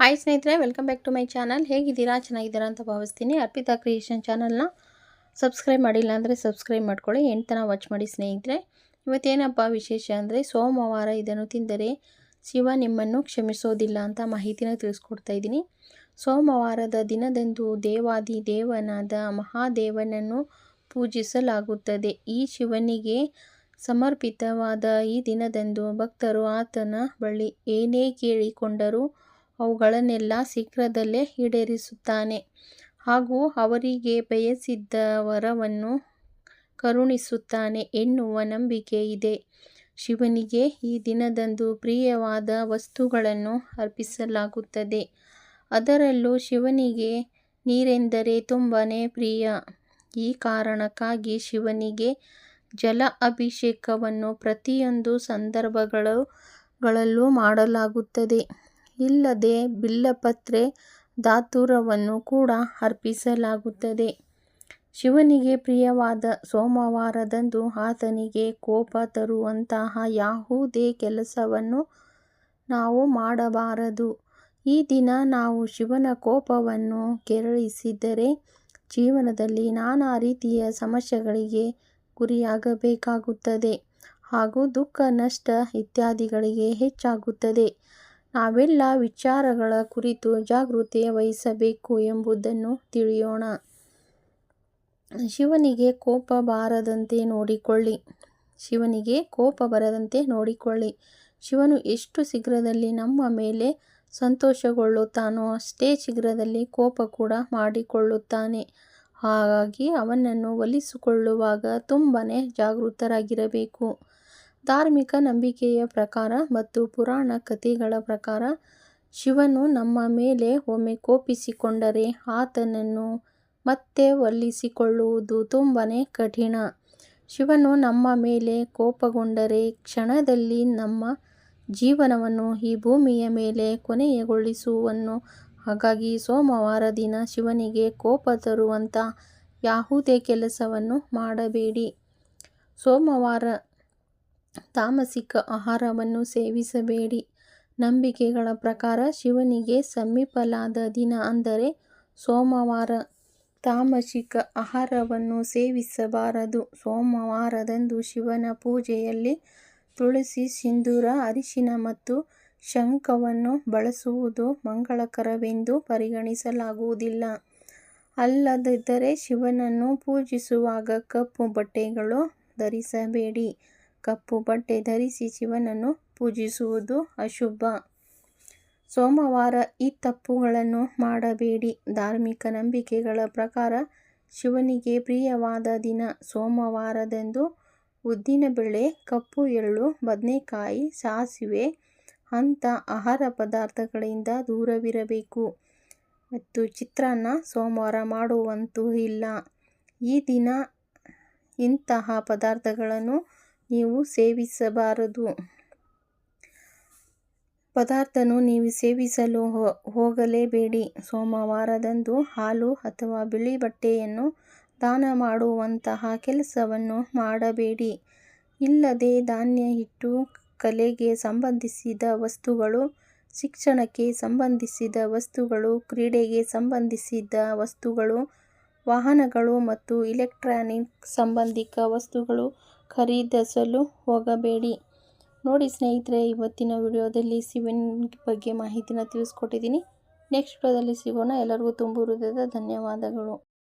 Hi ಸ್ನೇಹಿತರೆ, welcome back to my channel. ಹೇಗಿದ್ದೀರಾ? ಚೆನ್ನಾಗಿದ್ದೀರಾ ಅಂತ ಭಾವಿಸ್ತೀನಿ. ಅರ್ಪಿತಾ ಕ್ರಿಯೇಷನ್ ಚಾನಲ್ನ ಸಬ್ಸ್ಕ್ರೈಬ್ ಮಾಡಿಲ್ಲ ಅಂದರೆ ಸಬ್ಸ್ಕ್ರೈಬ್ ಮಾಡ್ಕೊಳ್ಳಿ. ಎಂಟನ ವಾಚ್ ಮಾಡಿ ಸ್ನೇಹಿತರೆ. ಇವತ್ತೇನಪ್ಪ ವಿಶೇಷ ಅಂದರೆ ಸೋಮವಾರ ಇದನ್ನು ತಿಂದರೆ ಶಿವ ನಿಮ್ಮನ್ನು ಕ್ಷಮಿಸೋದಿಲ್ಲ ಅಂತ ಮಾಹಿತಿನ ತಿಳಿಸ್ಕೊಡ್ತಾ ಇದ್ದೀನಿ. ಸೋಮವಾರದ ದಿನದಂದು ದೇವಾದಿ ದೇವನಾದ ಮಹಾದೇವನನ್ನು ಪೂಜಿಸಲಾಗುತ್ತದೆ. ಈ ಶಿವನಿಗೆ ಸಮರ್ಪಿತವಾದ ಈ ದಿನದಂದು ಭಕ್ತರು ಆತನ ಬಳಿ ಏನೇ ಕೇಳಿಕೊಂಡರೂ ಅವುಗಳನ್ನೆಲ್ಲ ಶೀಘ್ರದಲ್ಲೇ ಈಡೇರಿಸುತ್ತಾನೆ ಹಾಗೂ ಅವರಿಗೆ ಬಯಸಿದ್ದ ವರವನ್ನು ಕರುಣಿಸುತ್ತಾನೆ ಎನ್ನುವ ನಂಬಿಕೆ ಇದೆ. ಶಿವನಿಗೆ ಈ ದಿನದಂದು ಪ್ರಿಯವಾದ ವಸ್ತುಗಳನ್ನು ಅರ್ಪಿಸಲಾಗುತ್ತದೆ. ಅದರಲ್ಲೂ ಶಿವನಿಗೆ ನೀರೆಂದರೆ ತುಂಬನೇ ಪ್ರಿಯ. ಈ ಕಾರಣಕ್ಕಾಗಿ ಶಿವನಿಗೆ ಜಲ ಅಭಿಷೇಕವನ್ನು ಪ್ರತಿಯೊಂದು ಸಂದರ್ಭಗಳಲ್ಲೂ ಮಾಡಲಾಗುತ್ತದೆ. ಇಲ್ಲದೆ ಬಿಲ್ಲಪತ್ರೆ ದಾತೂರವನ್ನು ಕೂಡ ಅರ್ಪಿಸಲಾಗುತ್ತದೆ. ಶಿವನಿಗೆ ಪ್ರಿಯವಾದ ಸೋಮವಾರದಂದು ಆತನಿಗೆ ಕೋಪ ತರುವಂತಹ ಯಾವುದೇ ಕೆಲಸವನ್ನು ನಾವು ಮಾಡಬಾರದು. ಈ ದಿನ ನಾವು ಶಿವನ ಕೋಪವನ್ನು ಕೆರಳಿಸಿದರೆ ಜೀವನದಲ್ಲಿ ನಾನಾ ರೀತಿಯ ಸಮಸ್ಯೆಗಳಿಗೆ ಗುರಿಯಾಗಬೇಕಾಗುತ್ತದೆ ಹಾಗೂ ದುಃಖ, ನಷ್ಟ ಇತ್ಯಾದಿಗಳಿಗೆ ಹೆಚ್ಚಾಗುತ್ತದೆ. ನಾವೆಲ್ಲ ವಿಚಾರಗಳ ಕುರಿತು ಜಾಗೃತಿ ವಹಿಸಬೇಕು ಎಂಬುದನ್ನು ತಿಳಿಯೋಣ. ಶಿವನಿಗೆ ಕೋಪ ಬಾರದಂತೆ ನೋಡಿಕೊಳ್ಳಿ. ಶಿವನು ಎಷ್ಟು ಶೀಘ್ರದಲ್ಲಿ ನಮ್ಮ ಮೇಲೆ ಸಂತೋಷಗೊಳ್ಳುತ್ತಾನೋ ಅಷ್ಟೇ ಶೀಘ್ರದಲ್ಲಿ ಕೋಪ ಕೂಡ ಮಾಡಿಕೊಳ್ಳುತ್ತಾನೆ. ಹಾಗಾಗಿ ಅವನನ್ನು ಒಲಿಸಿಕೊಳ್ಳುವಾಗ ತುಂಬನೇ ಜಾಗೃತರಾಗಿರಬೇಕು. ಧಾರ್ಮಿಕ ನಂಬಿಕೆಯ ಪ್ರಕಾರ ಮತ್ತು ಪುರಾಣ ಕಥೆಗಳ ಪ್ರಕಾರ ಶಿವನು ನಮ್ಮ ಮೇಲೆ ಒಮ್ಮೆ ಕೋಪಿಸಿಕೊಂಡರೆ ಆತನನ್ನು ಮತ್ತೆ ಒಲಿಸಿಕೊಳ್ಳುವುದು ತುಂಬನೇ ಕಠಿಣ. ಶಿವನು ನಮ್ಮ ಮೇಲೆ ಕೋಪಗೊಂಡರೆ ಕ್ಷಣದಲ್ಲಿ ನಮ್ಮ ಜೀವನವನ್ನು ಈ ಭೂಮಿಯ ಮೇಲೆ ಕೊನೆಗೊಳಿಸುವನು. ಹಾಗಾಗಿ ಸೋಮವಾರ ದಿನ ಶಿವನಿಗೆ ಕೋಪ ತರುವಂಥ ಯಾವುದೇ ಕೆಲಸವನ್ನು ಮಾಡಬೇಡಿ. ಸೋಮವಾರ ತಾಮಸಿಕ ಆಹಾರವನ್ನು ಸೇವಿಸಬೇಡಿ. ನಂಬಿಕೆಗಳ ಪ್ರಕಾರ ಶಿವನಿಗೆ ಸಮೀಪಲಾದ ದಿನ ಅಂದರೆ ಸೋಮವಾರ. ತಾಮಸಿಕ ಆಹಾರವನ್ನು ಸೇವಿಸಬಾರದು. ಸೋಮವಾರದಂದು ಶಿವನ ಪೂಜೆಯಲ್ಲಿ ತುಳಸಿ, ಸಿಂಧೂರ, ಅರಿಶಿನ ಮತ್ತು ಶಂಖವನ್ನು ಬಳಸುವುದು ಮಂಗಳಕರವೆಂದು ಪರಿಗಣಿಸಲಾಗುವುದಿಲ್ಲ. ಅಲ್ಲದಿದ್ದರೆ ಶಿವನನ್ನು ಪೂಜಿಸುವಾಗ ಕಪ್ಪು ಬಟ್ಟೆಗಳು ಧರಿಸಬೇಡಿ. ಕಪ್ಪು ಬಟ್ಟೆ ಧರಿಸಿ ಶಿವನನ್ನು ಪೂಜಿಸುವುದು ಅಶುಭ. ಸೋಮವಾರ ಈ ತಪ್ಪುಗಳನ್ನು ಮಾಡಬೇಡಿ. ಧಾರ್ಮಿಕ ನಂಬಿಕೆಗಳ ಪ್ರಕಾರ ಶಿವನಿಗೆ ಪ್ರಿಯವಾದ ದಿನ ಸೋಮವಾರದಂದು ಉದ್ದಿನಬೇಳೆ, ಕಪ್ಪು ಎಳ್ಳು, ಬದನೆಕಾಯಿ, ಸಾಸಿವೆ ಅಂಥ ಆಹಾರ ಪದಾರ್ಥಗಳಿಂದ ದೂರವಿರಬೇಕು. ಮತ್ತು ಚಿತ್ರಾನ್ನ ಸೋಮವಾರ ಮಾಡುವಂತೂ ಇಲ್ಲ. ಈ ದಿನ ಇಂತಹ ಪದಾರ್ಥಗಳನ್ನು ನೀವು ಸೇವಿಸಬಾರದು. ನೀವು ಸೇವಿಸಲು ಹೋಗಲೇಬೇಡಿ. ಸೋಮವಾರದಂದು ಹಾಲು ಅಥವಾ ಬಿಳಿ ಬಟ್ಟೆಯನ್ನು ದಾನ ಮಾಡುವಂತಹ ಕೆಲಸವನ್ನು ಮಾಡಬೇಡಿ. ಇಲ್ಲದೆ ಧಾನ್ಯ, ಹಿಟ್ಟು, ಕಲೆಗೆ ಸಂಬಂಧಿಸಿದ ವಸ್ತುಗಳು, ಶಿಕ್ಷಣಕ್ಕೆ ಸಂಬಂಧಿಸಿದ ವಸ್ತುಗಳು, ಕ್ರೀಡೆಗೆ ಸಂಬಂಧಿಸಿದ ವಸ್ತುಗಳು, ವಾಹನಗಳು ಮತ್ತು ಇಲೆಕ್ಟ್ರಾನಿಕ್ ಸಂಬಂಧಿತ ವಸ್ತುಗಳು ಖರೀದಿಸಲು ಹೋಗಬೇಡಿ. ನೋಡಿ ಸ್ನೇಹಿತರೆ, ಇವತ್ತಿನ ವಿಡಿಯೋದಲ್ಲಿ ಶಿವನ ಬಗ್ಗೆ ಮಾಹಿತಿನ ತಿಳಿಸ್ಕೊಟ್ಟಿದ್ದೀನಿ. ನೆಕ್ಸ್ಟ್ ವಿಡಿಯೋದಲ್ಲಿ ಸಿಗೋಣ. ಎಲ್ಲರಿಗೂ ತುಂಬ ಹೃದಯದ ಧನ್ಯವಾದಗಳು.